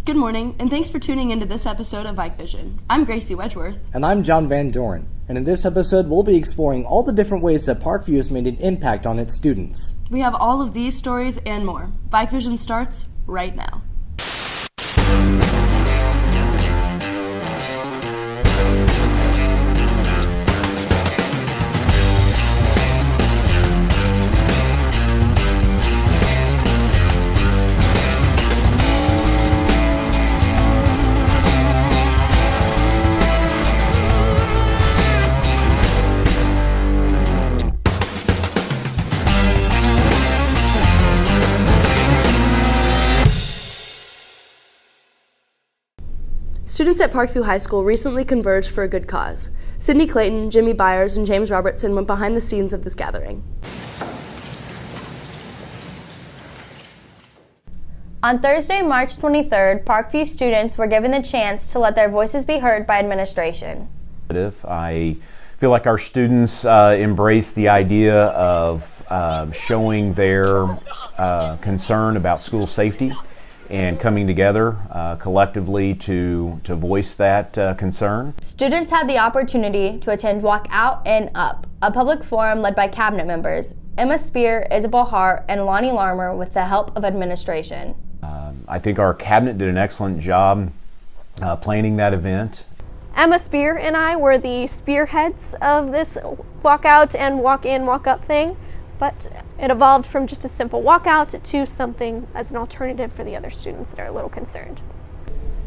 Good morning, and thanks for tuning into this episode of Vike Vision. I'm Gracie Wedgeworth. And I'm John Van Doren. And in this episode, we'll be exploring all the different ways that Parkview has made an impact on its students. We have all of these stories and more. Vike Vision starts right now. Students at Parkview High School recently converged for a good cause. Sydney Clayton, Jimmy Byers, and James Robertson went behind the scenes of this gathering. On Thursday, March 23rd, Parkview students were given the chance to let their voices be heard by administration. I feel like our students embrace the idea of showing their concern about school safety and coming together collectively to voice that concern. Students had the opportunity to attend Walk Out and Up, a public forum led by cabinet members Emma Spear, Isabel Hart, and Lonnie Larmer with the help of administration. I think our cabinet did an excellent job planning that event. Emma Spear and I were the spearheads of this walk out and walk in, walk up thing, but it evolved from just a simple walkout to something as an alternative for the other students that are a little concerned.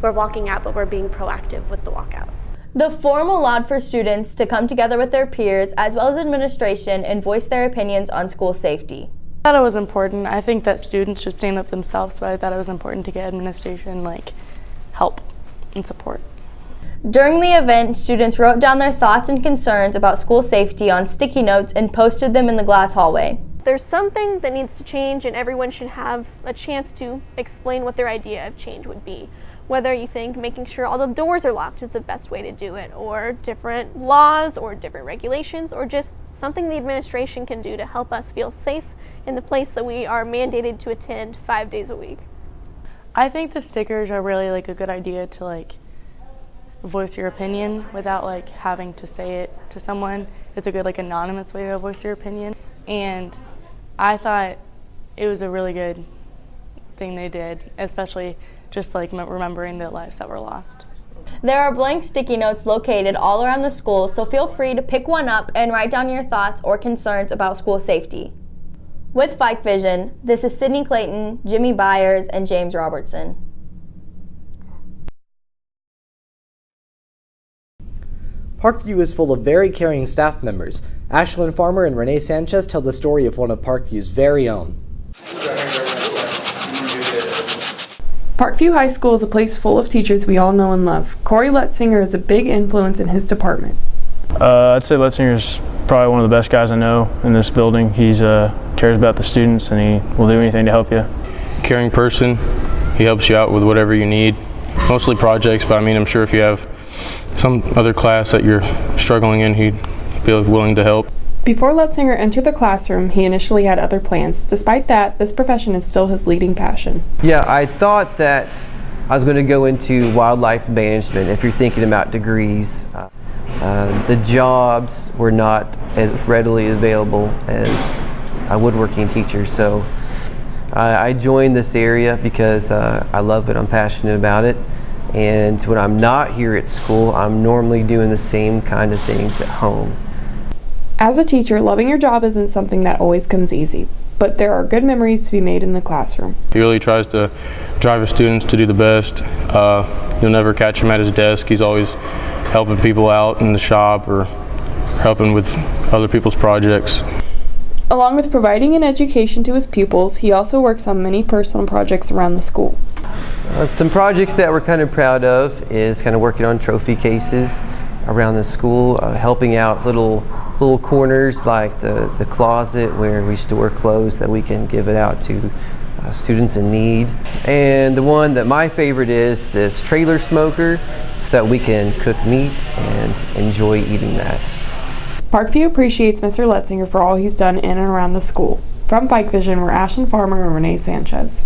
We're walking out, but we're being proactive with the walkout. The forum allowed for students to come together with their peers as well as administration and voice their opinions on school safety. I thought it was important. I think that students should stand up themselves, but I thought it was important to get administration help and support. During the event, students wrote down their thoughts and concerns about school safety on sticky notes and posted them in the glass hallway. There's something that needs to change, and everyone should have a chance to explain what their idea of change would be. Whether you think making sure all the doors are locked is the best way to do it, or different laws or different regulations, or just something the administration can do to help us feel safe in the place that we are mandated to attend 5 days a week. I think the stickers are really a good idea to voice your opinion without having to say it to someone. It's a good anonymous way to voice your opinion, and I thought it was a really good thing they did, especially just remembering the lives that were lost. There are blank sticky notes located all around the school, so feel free to pick one up and write down your thoughts or concerns about school safety. With Vike Vision, this is Sydney Clayton, Jimmy Byers, and James Robertson. Parkview is full of very caring staff members. Ashlyn Farmer and Renee Sanchez tell the story of one of Parkview's very own. Parkview High School is a place full of teachers we all know and love. Cory Lentsinger is a big influence in his department. I'd say Lentsinger is probably one of the best guys I know in this building. He cares about the students, and he will do anything to help you. Caring person. He helps you out with whatever you need. Mostly projects, but I'm sure if you have some other class that you're struggling in, he'd be willing to help. Before Lentsinger entered the classroom, he initially had other plans. Despite that, this profession is still his leading passion. Yeah, I thought that I was going to go into wildlife management if you're thinking about degrees. The jobs were not as readily available as a woodworking teacher, so I joined this area because I love it, I'm passionate about it. And when I'm not here at school, I'm normally doing the same kind of things at home. As a teacher, loving your job isn't something that always comes easy, but there are good memories to be made in the classroom. He really tries to drive his students to do the best. You'll never catch him at his desk. He's always helping people out in the shop or helping with other people's projects. Along with providing an education to his pupils, he also works on many personal projects around the school. Some projects that we're kind of proud of is kind of working on trophy cases around the school, helping out little corners like the closet where we store clothes that we can give it out to students in need. And the one that my favorite is this trailer smoker so that we can cook meat and enjoy eating that. Parkview appreciates Mr. Lentsinger for all he's done in and around the school. From Vike Vision, we're Ashlyn Farmer and Renee Sanchez.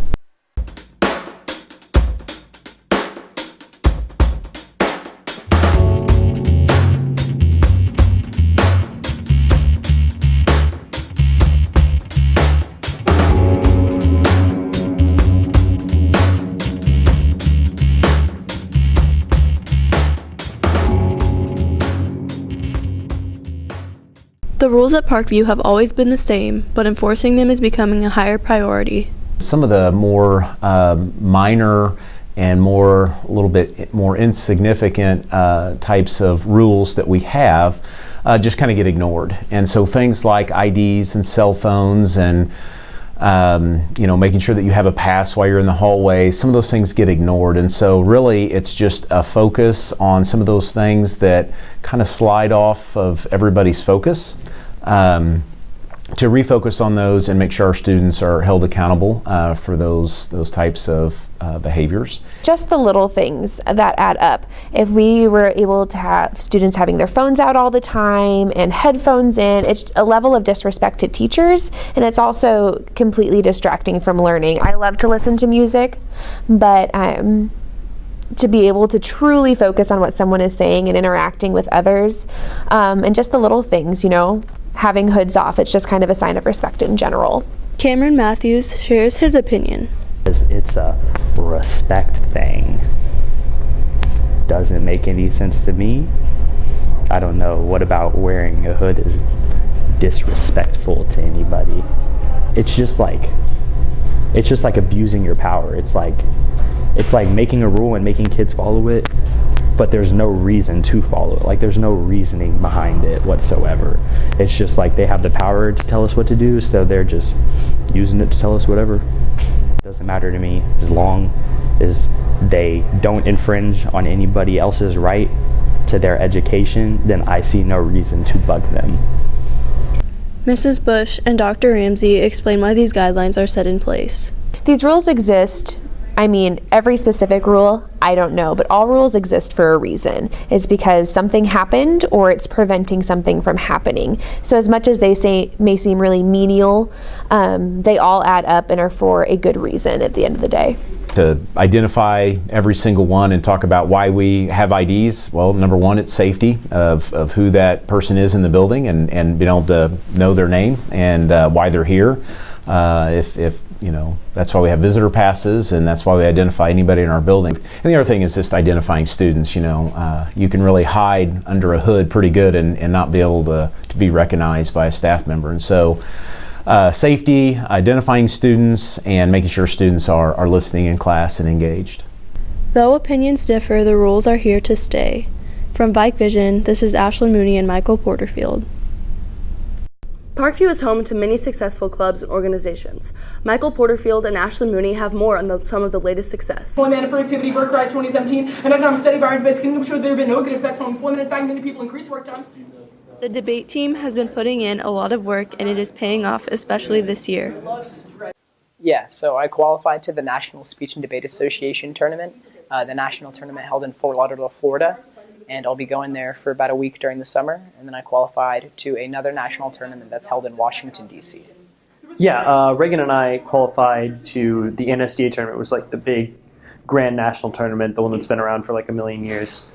The rules at Parkview have always been the same, but enforcing them is becoming a higher priority. Some of the more minor and a little bit more insignificant types of rules that we have just kind of get ignored. And so things like IDs and cell phones and making sure that you have a pass while you're in the hallway, some of those things get ignored. And so really it's just a focus on some of those things that kind of slide off of everybody's focus, to refocus on those and make sure our students are held accountable for those types of behaviors. Just the little things that add up. If we were able to have students having their phones out all the time and headphones in, it's a level of disrespect to teachers, and it's also completely distracting from learning. I love to listen to music, but to be able to truly focus on what someone is saying and interacting with others, and just the little things, having hoods off, it's just kind of a sign of respect in general. Cameron Matthews shares his opinion. It's a respect thing. Doesn't make any sense to me. I don't know, what about wearing a hood is disrespectful to anybody? It's just like abusing your power. It's like making a rule and making kids follow it, but there's no reason to follow it. Like, there's no reasoning behind it whatsoever. It's just like they have the power to tell us what to do, so they're just using it to tell us whatever. Doesn't matter to me, as long as they don't infringe on anybody else's right to their education, then I see no reason to bug them. Mrs. Bush and Dr. Ramsey explain why these guidelines are set in place. These rules exist. Every specific rule, I don't know, but all rules exist for a reason. It's because something happened or it's preventing something from happening. So as much as they may seem really menial, they all add up and are for a good reason at the end of the day. To identify every single one and talk about why we have IDs, well, number one, it's safety of who that person is in the building and being able to know their name and why they're here. That's why we have visitor passes, and that's why we identify anybody in our building. And the other thing is just identifying students. You can really hide under a hood pretty good and not be able to be recognized by a staff member. And so safety, identifying students, and making sure students are listening in class and engaged. Though opinions differ, the rules are here to stay. From Vike Vision, this is Ashlyn Mooney and Michael Porterfield. Parkview is home to many successful clubs and organizations. Michael Porterfield and Ashlyn Mooney have more on some of the latest success. Employment and productivity work right 2017, and economic study by based can show there have been no good effects on employment. In fact, many people increase work time. The debate team has been putting in a lot of work, and it is paying off, especially this year. Yeah, so I qualified to the National Speech and Debate Association tournament, the national tournament held in Fort Lauderdale, Florida. And I'll be going there for about a week during the summer, and then I qualified to another national tournament that's held in Washington, D.C. Yeah, Reagan and I qualified to the NSDA tournament. It was like the big grand national tournament, the one that's been around for like a million years,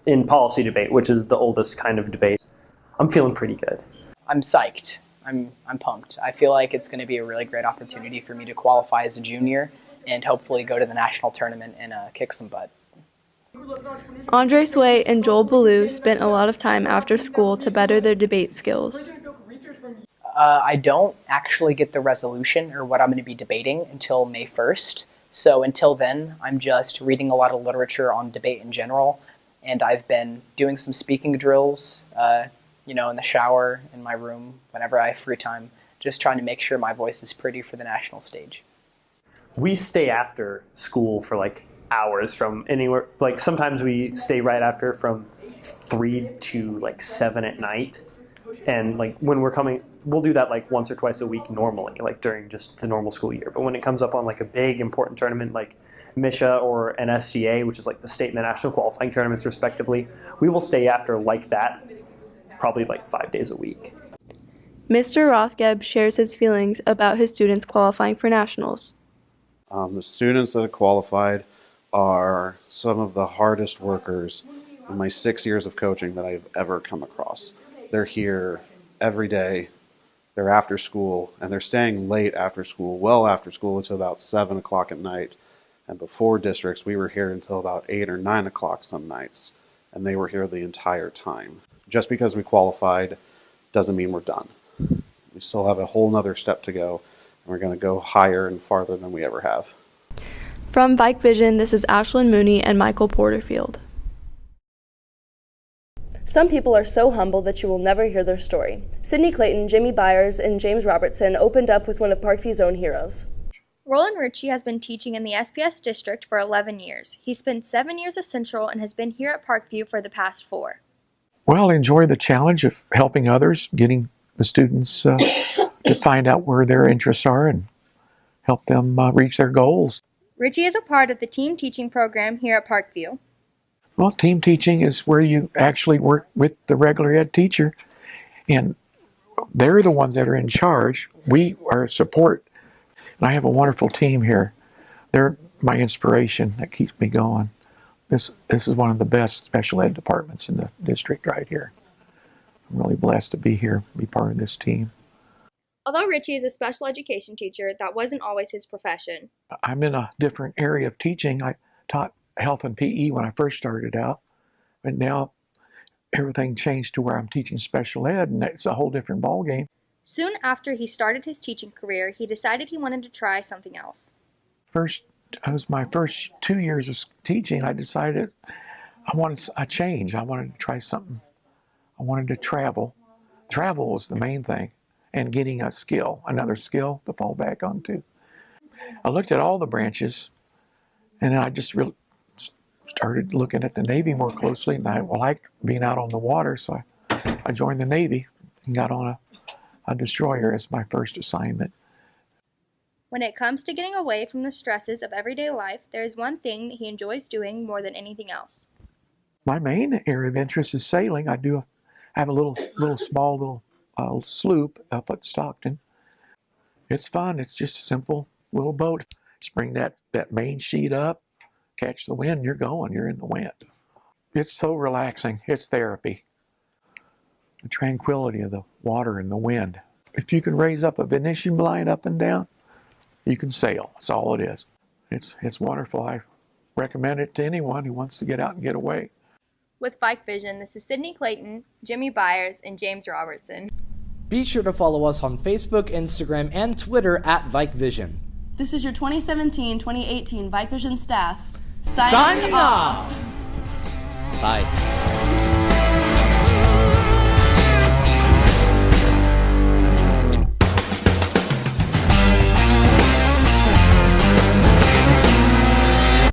in policy debate, which is the oldest kind of debate. I'm feeling pretty good. I'm psyched. I'm pumped. I feel like it's going to be a really great opportunity for me to qualify as a junior and hopefully go to the national tournament and kick some butt. Andre Sway and Joel Ballou spent a lot of time after school to better their debate skills. I don't actually get the resolution or what I'm going to be debating until May 1st. So until then, I'm just reading a lot of literature on debate in general. And I've been doing some speaking drills, in the shower, in my room, whenever I have free time, just trying to make sure my voice is pretty for the national stage. We stay after school for hours from anywhere. Sometimes we stay right after from 3 to 7 at night, and when we're coming, we'll do that once or twice a week normally, during just the normal school year. But when it comes up on a big important tournament like MISHA or an SGA, which is the state and the national qualifying tournaments respectively, we will stay after that probably 5 days a week. Mr. Rothgeb shares his feelings about his students qualifying for nationals. The students that have qualified are some of the hardest workers in my 6 years of coaching that I've ever come across. They're here every day, they're after school, and they're staying late after school, well after school, until about 7 o'clock at night. And before districts, we were here until about 8 or 9 o'clock some nights, and they were here the entire time. Just because we qualified doesn't mean we're done. We still have a whole nother step to go, and we're going to go higher and farther than we ever have. From Vike Vision, this is Ashlyn Mooney and Michael Porterfield. Some people are so humble that you will never hear their story. Sydney Clayton, Jimmy Byers, and James Robertson opened up with one of Parkview's own heroes. Ron Ritchie has been teaching in the SPS district for 11 years. He spent 7 years at Central and has been here at Parkview for the past 4. Well, I enjoy the challenge of helping others, getting the students to find out where their interests are and help them reach their goals. Ritchie is a part of the team teaching program here at Parkview. Well, team teaching is where you actually work with the regular ed teacher, and they're the ones that are in charge. We are support, and I have a wonderful team here. They're my inspiration that keeps me going. This is one of the best special ed departments in the district right here. I'm really blessed to be here, be part of this team. Although Ritchie is a special education teacher, that wasn't always his profession. I'm in a different area of teaching. I taught health and PE when I first started out, but now everything changed to where I'm teaching special ed, and it's a whole different ballgame. Soon after he started his teaching career, he decided he wanted to try something else. It was my first 2 years of teaching. I decided I wanted a change. I wanted to try something. I wanted to travel. Travel was the main thing, and getting a skill, another skill to fall back onto. I looked at all the branches, and I just really started looking at the Navy more closely, and I liked being out on the water, so I joined the Navy and got on a destroyer as my first assignment. When it comes to getting away from the stresses of everyday life, there is one thing that he enjoys doing more than anything else. My main area of interest is sailing. I have a small sloop up at Stockton. It's fun. It's just a simple little boat. Just bring that main sheet up, catch the wind, you're going. You're in the wind. It's so relaxing. It's therapy. The tranquility of the water and the wind. If you can raise up a Venetian blind up and down, you can sail. That's all it is. It's wonderful. I recommend it to anyone who wants to get out and get away. With Vike Vision, this is Sydney Clayton, Jimmy Byers, and James Robertson. Be sure to follow us on Facebook, Instagram, and Twitter at Vike Vision. This is your 2017-2018 Vike Vision staff Signing off! Bye.